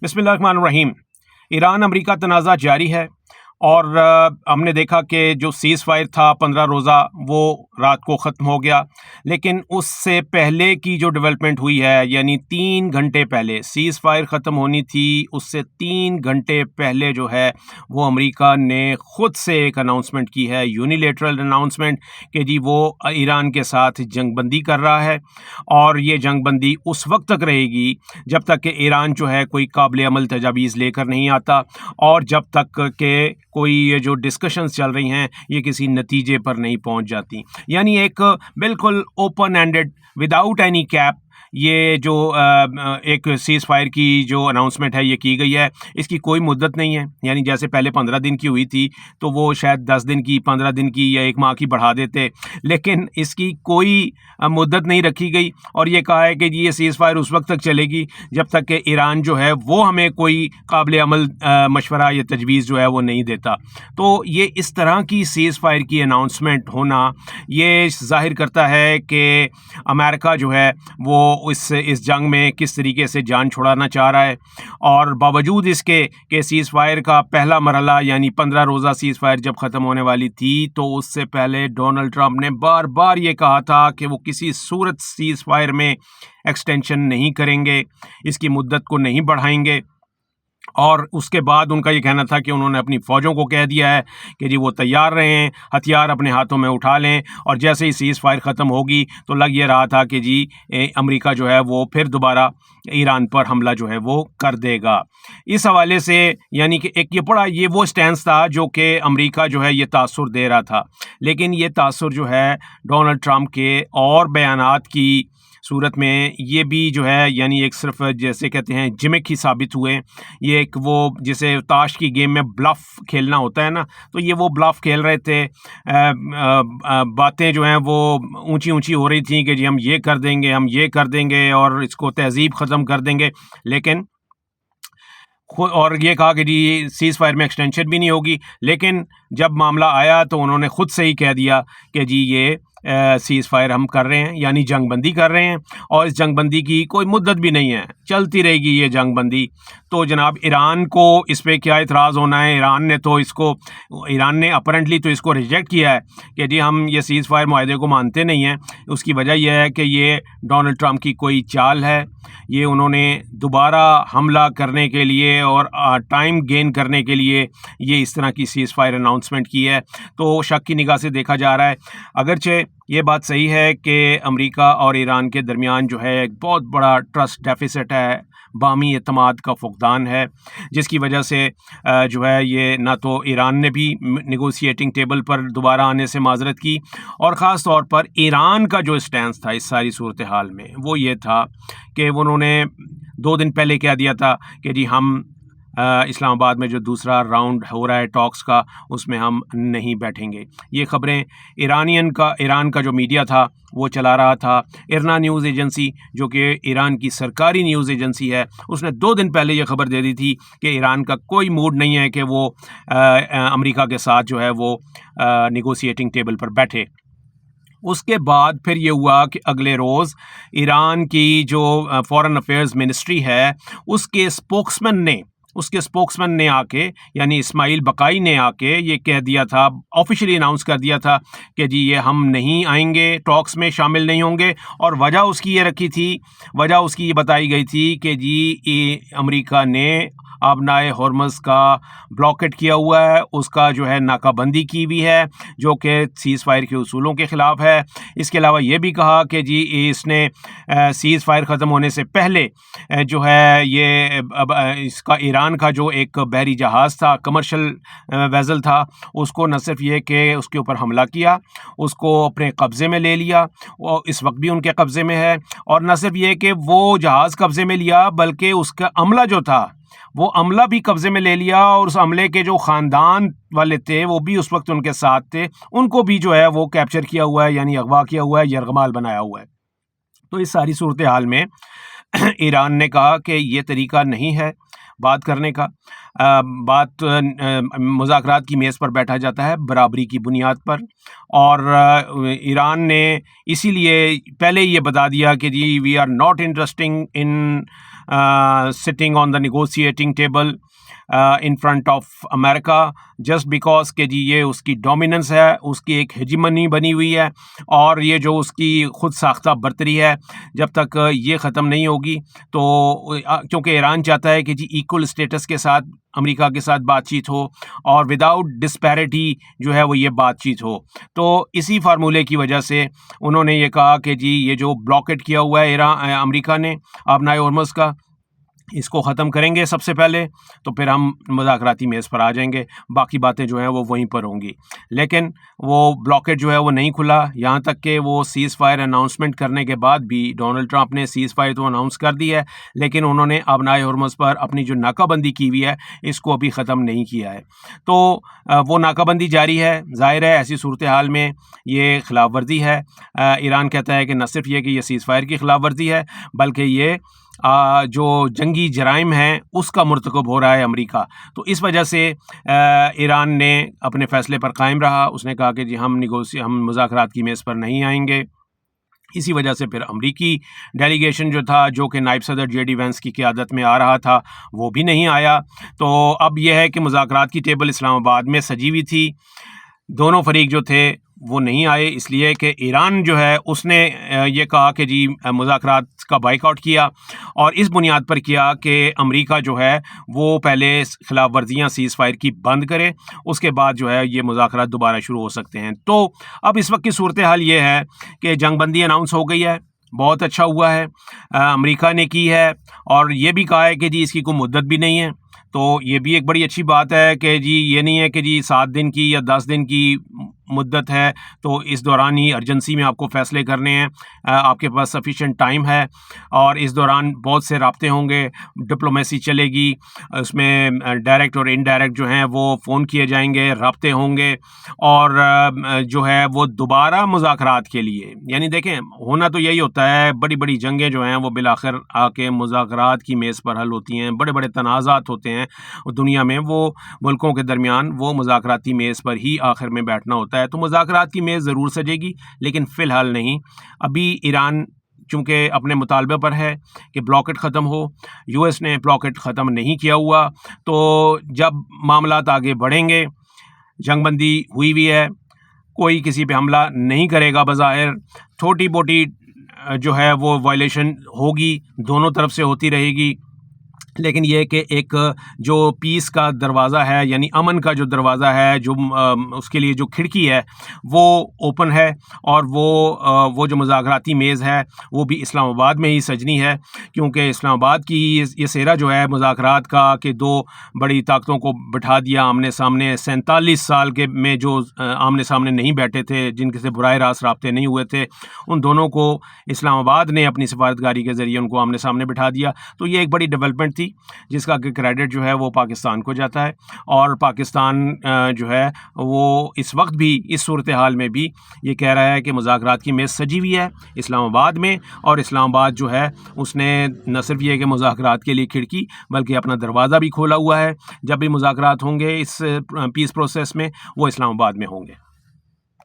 بسم اللہ الرحمن الرحیم۔ ایران امریکہ تنازع جاری ہے اور ہم نے دیکھا کہ جو سیز فائر تھا 15 روزہ وہ رات کو ختم ہو گیا، لیکن اس سے پہلے کی جو ڈیولپمنٹ ہوئی ہے، یعنی 3 گھنٹے پہلے سیز فائر ختم ہونی تھی، اس سے 3 گھنٹے پہلے جو ہے وہ امریکہ نے خود سے ایک اناؤنسمنٹ کی ہے، یونیلیٹرل اناؤنسمنٹ، کہ جی وہ ایران کے ساتھ جنگ بندی کر رہا ہے، اور یہ جنگ بندی اس وقت تک رہے گی جب تک کہ ایران جو ہے کوئی قابل عمل تجاویز لے کر نہیں آتا، اور جب تک کہ کوئی یہ جو ڈسکشنز چل رہی ہیں یہ کسی نتیجے پر نہیں پہنچ جاتی۔ یعنی ایک بالکل open ended without any cap یہ جو ایک سیز فائر کی جو اناؤنسمنٹ ہے یہ کی گئی ہے، اس کی کوئی مدت نہیں ہے، یعنی جیسے پہلے 15 دن کی ہوئی تھی تو وہ شاید 10 دن کی، 15 دن کی یا 1 ماہ کی بڑھا دیتے، لیکن اس کی کوئی مدت نہیں رکھی گئی، اور یہ کہا ہے کہ جی یہ سیز فائر اس وقت تک چلے گی جب تک کہ ایران جو ہے وہ ہمیں کوئی قابل عمل مشورہ یا تجویز جو ہے وہ نہیں دیتا۔ تو یہ اس طرح کی سیز فائر کی اناؤنسمنٹ ہونا یہ ظاہر کرتا ہے کہ امریکہ جو ہے وہ اس جنگ میں کس طریقے سے جان چھڑانا چاہ رہا ہے، اور باوجود اس کے کہ سیز فائر کا پہلا مرحلہ یعنی 15 روزہ سیز فائر جب ختم ہونے والی تھی تو اس سے پہلے ڈونلڈ ٹرمپ نے بار بار یہ کہا تھا کہ وہ کسی صورت سیز فائر میں ایکسٹینشن نہیں کریں گے، اس کی مدت کو نہیں بڑھائیں گے، اور اس کے بعد ان کا یہ کہنا تھا کہ انہوں نے اپنی فوجوں کو کہہ دیا ہے کہ جی وہ تیار رہیں، ہتھیار اپنے ہاتھوں میں اٹھا لیں، اور جیسے ہی سیز فائر ختم ہوگی تو لگ یہ رہا تھا کہ جی امریکہ جو ہے وہ پھر دوبارہ ایران پر حملہ جو ہے وہ کر دے گا۔ اس حوالے سے یعنی کہ ایک یہ وہ سٹینس تھا جو کہ امریکہ جو ہے یہ تاثر دے رہا تھا، لیکن یہ تاثر جو ہے ڈونلڈ ٹرمپ کے اور بیانات کی صورت میں یہ بھی جو ہے یعنی ایک صرف جیسے کہتے ہیں جمک ہی ثابت ہوئے۔ یہ ایک وہ جسے تاش کی گیم میں بلف کھیلنا ہوتا ہے نا، تو یہ وہ بلف کھیل رہے تھے، باتیں جو ہیں وہ اونچی اونچی ہو رہی تھیں کہ جی ہم یہ کر دیں گے، ہم یہ کر دیں گے، اور اس کو تہذیب ختم کر دیں گے، لیکن اور یہ کہا کہ جی سیز فائر میں ایکسٹینشن بھی نہیں ہوگی، لیکن جب معاملہ آیا تو انہوں نے خود سے ہی کہہ دیا کہ جی یہ سیز فائر ہم کر رہے ہیں، یعنی جنگ بندی کر رہے ہیں، اور اس جنگ بندی کی کوئی مدت بھی نہیں ہے، چلتی رہے گی یہ جنگ بندی۔ تو جناب ایران کو اس پہ کیا اعتراض ہونا ہے؟ ایران نے اپرنٹلی تو اس کو ریجیکٹ کیا ہے کہ جی ہم یہ سیز فائر معاہدے کو مانتے نہیں ہیں۔ اس کی وجہ یہ ہے کہ یہ ڈونلڈ ٹرمپ کی کوئی چال ہے، یہ انہوں نے دوبارہ حملہ کرنے کے لیے اور ٹائم گین کرنے کے لیے یہ اس طرح کی سیز فائر اناؤنسمنٹ کی ہے۔ تو شک کی نگاہ سے دیکھا جا رہا ہے، اگرچہ یہ بات صحیح ہے کہ امریکہ اور ایران کے درمیان جو ہے ایک بہت بڑا ٹرسٹ ڈیفیسٹ ہے، باہمی اعتماد کا فقدان ہے، جس کی وجہ سے جو ہے یہ نہ تو ایران نے بھی نیگوشیٹنگ ٹیبل پر دوبارہ آنے سے معذرت کی، اور خاص طور پر ایران کا جو سٹینس تھا اس ساری صورتحال میں وہ یہ تھا کہ انہوں نے 2 دن پہلے کہہ دیا تھا کہ جی ہم اسلام آباد میں جو دوسرا راؤنڈ ہو رہا ہے ٹاکس کا اس میں ہم نہیں بیٹھیں گے۔ یہ خبریں ایران کا جو میڈیا تھا وہ چلا رہا تھا، ارنا نیوز ایجنسی جو کہ ایران کی سرکاری نیوز ایجنسی ہے، اس نے 2 دن پہلے یہ خبر دے دی تھی کہ ایران کا کوئی موڈ نہیں ہے کہ وہ امریکہ کے ساتھ جو ہے وہ نیگوشیٹنگ ٹیبل پر بیٹھے۔ اس کے بعد پھر یہ ہوا کہ اگلے روز ایران کی جو فارن افیئرز منسٹری ہے اس کے اسپوکسمین نے آ کے یعنی اسماعیل بقائی نے آ کے یہ کہہ دیا تھا، آفیشلی اناؤنس کر دیا تھا کہ جی یہ ہم نہیں آئیں گے، ٹاکس میں شامل نہیں ہوں گے، اور وجہ اس کی یہ بتائی گئی تھی کہ جی امریکہ نے آبنائے ہرمز کا بلاکٹ کیا ہوا ہے، اس کا جو ہے ناکہ بندی کی ہوئی ہے جو کہ سیز فائر کے اصولوں کے خلاف ہے۔ اس کے علاوہ یہ بھی کہا کہ جی اس نے سیز فائر ختم ہونے سے پہلے جو ہے یہ اس کا ایران کا جو ایک بحری جہاز تھا، کمرشل ویزل تھا، اس کو نہ صرف یہ کہ اس کے اوپر حملہ کیا، اس کو اپنے قبضے میں لے لیا، وہ اس وقت بھی ان کے قبضے میں ہے، اور نہ صرف یہ کہ وہ جہاز قبضے میں لیا بلکہ اس کا عملہ جو تھا وہ عملہ بھی قبضے میں لے لیا، اور اس عملے کے جو خاندان والے تھے وہ بھی اس وقت ان کے ساتھ تھے، ان کو بھی جو ہے وہ کیپچر کیا ہوا ہے، یعنی اغوا کیا ہوا ہے، یرغمال بنایا ہوا ہے۔ تو اس ساری صورتحال میں ایران نے کہا کہ یہ طریقہ نہیں ہے بات کرنے کا، مذاکرات کی میز پر بیٹھا جاتا ہے برابری کی بنیاد پر، اور ایران نے اسی لیے پہلے یہ بتا دیا کہ جی we are not interesting in sitting on the negotiating table in front of America, just because کہ جی یہ اس کی ڈومیننس ہے, اس کی ایک ہیجمنی بنی ہوئی ہے, اور یہ جو اس کی خود ساختہ برتری ہے, جب تک یہ ختم نہیں ہوگی تو کیونکہ ایران چاہتا ہے کہ جی ایکول اسٹیٹس کے ساتھ امریکہ کے ساتھ بات چیت ہو, اور وداؤٹ ڈسپیرٹی جو ہے وہ یہ بات چیت ہو. تو اسی فارمولے کی وجہ سے انہوں نے یہ کہا کہ جی یہ جو بلاکٹ کیا ہوا ہے امریکہ نے آبنائے ہرمز کا, اس کو ختم کریں گے سب سے پہلے, تو پھر ہم مذاکراتی میز پر آ جائیں گے, باقی باتیں جو ہیں وہ وہیں پر ہوں گی. لیکن وہ بلاکٹ جو ہے وہ نہیں کھلا, یہاں تک کہ وہ سیز فائر اناؤنسمنٹ کرنے کے بعد بھی ڈونلڈ ٹرمپ نے سیز فائر تو اناؤنس کر دی ہے, لیکن انہوں نے آبنائے ہرمز پر اپنی جو ناکہ بندی کی ہوئی ہے اس کو ابھی ختم نہیں کیا ہے. تو وہ ناکہ بندی جاری ہے. ظاہر ہے ایسی صورتحال میں یہ خلاف ورزی ہے. ایران کہتا ہے کہ نہ صرف یہ کہ یہ سیز فائر کی خلاف ورزی ہے, بلکہ یہ جو جنگی جرائم ہیں اس کا مرتکب ہو رہا ہے امریکہ. تو اس وجہ سے ایران نے اپنے فیصلے پر قائم رہا. اس نے کہا کہ جی ہم مذاکرات کی میز پر نہیں آئیں گے. اسی وجہ سے پھر امریکی ڈیلیگیشن جو تھا, جو کہ نائب صدر جے ڈی وینس کی قیادت میں آ رہا تھا, وہ بھی نہیں آیا. تو اب یہ ہے کہ مذاکرات کی ٹیبل اسلام آباد میں سجی ہوئی تھی, دونوں فریق جو تھے وہ نہیں آئے, اس لیے کہ ایران جو ہے اس نے یہ کہا کہ جی مذاکرات کا بائیک آؤٹ کیا, اور اس بنیاد پر کیا کہ امریکہ جو ہے وہ پہلے خلاف ورزیاں سیز فائر کی بند کرے, اس کے بعد جو ہے یہ مذاکرات دوبارہ شروع ہو سکتے ہیں. تو اب اس وقت کی صورتحال یہ ہے کہ جنگ بندی اناؤنس ہو گئی ہے, بہت اچھا ہوا ہے, امریکہ نے کی ہے, اور یہ بھی کہا ہے کہ جی اس کی کوئی مدت بھی نہیں ہے. تو یہ بھی ایک بڑی اچھی بات ہے کہ جی یہ نہیں ہے کہ جی 7 دن کی یا 10 دن کی مدت ہے تو اس دوران ہی ارجنسی میں آپ کو فیصلے کرنے ہیں, آپ کے پاس سفیشینٹ ٹائم ہے, اور اس دوران بہت سے رابطے ہوں گے, ڈپلومیسی چلے گی, اس میں ڈائریکٹ اور انڈائریکٹ جو ہیں وہ فون کیے جائیں گے, رابطے ہوں گے, اور جو ہے وہ دوبارہ مذاکرات کے لیے, یعنی دیکھیں ہونا تو یہی ہوتا ہے, بڑی بڑی جنگیں جو ہیں وہ بالآخر آ کے مذاکرات کی میز پر حل ہوتی ہیں. بڑے بڑے تنازعات ہوتے ہیں دنیا میں, وہ ملکوں کے درمیان وہ مذاکراتی میز پر ہی آخر میں بیٹھنا ہوتا ہے. تو مذاکرات کی میز ضرور سجے گی, لیکن فی الحال نہیں. ابھی ایران چونکہ اپنے مطالبے پر ہے کہ بلاکٹ ختم ہو, یو ایس نے بلاکٹ ختم نہیں کیا ہوا, تو جب معاملات آگے بڑھیں گے, جنگ بندی ہوئی ہوئی ہے, کوئی کسی پہ حملہ نہیں کرے گا بظاہر, چھوٹی موٹی جو ہے وہ وائلیشن ہوگی, دونوں طرف سے ہوتی رہے گی, لیکن یہ کہ ایک جو پیس کا دروازہ ہے, یعنی امن کا جو دروازہ ہے, جو اس کے لیے جو کھڑکی ہے وہ اوپن ہے, اور وہ جو مذاکراتی میز ہے وہ بھی اسلام آباد میں ہی سجنی ہے, کیونکہ اسلام آباد کی یہ سیرا جو ہے مذاکرات کا کہ دو بڑی طاقتوں کو بٹھا دیا آمنے سامنے, 47 سال کے میں جو آمنے سامنے نہیں بیٹھے تھے, جن کے سے براہ راست رابطے نہیں ہوئے تھے, ان دونوں کو اسلام آباد نے اپنی سفارتکاری کے ذریعے ان کو آمنے سامنے بٹھا دیا. تو یہ ایک بڑی ڈیولپمنٹ تھی جس کا کہ کریڈٹ جو ہے وہ پاکستان کو جاتا ہے, اور پاکستان جو ہے وہ اس وقت بھی اس صورتحال میں بھی یہ کہہ رہا ہے کہ مذاکرات کی میز سجی ہوئی ہے اسلام آباد میں, اور اسلام آباد جو ہے اس نے نہ صرف یہ کہ مذاکرات کے لیے کھڑکی بلکہ اپنا دروازہ بھی کھولا ہوا ہے. جب بھی مذاکرات ہوں گے اس پیس پروسیس میں وہ اسلام آباد میں ہوں گے.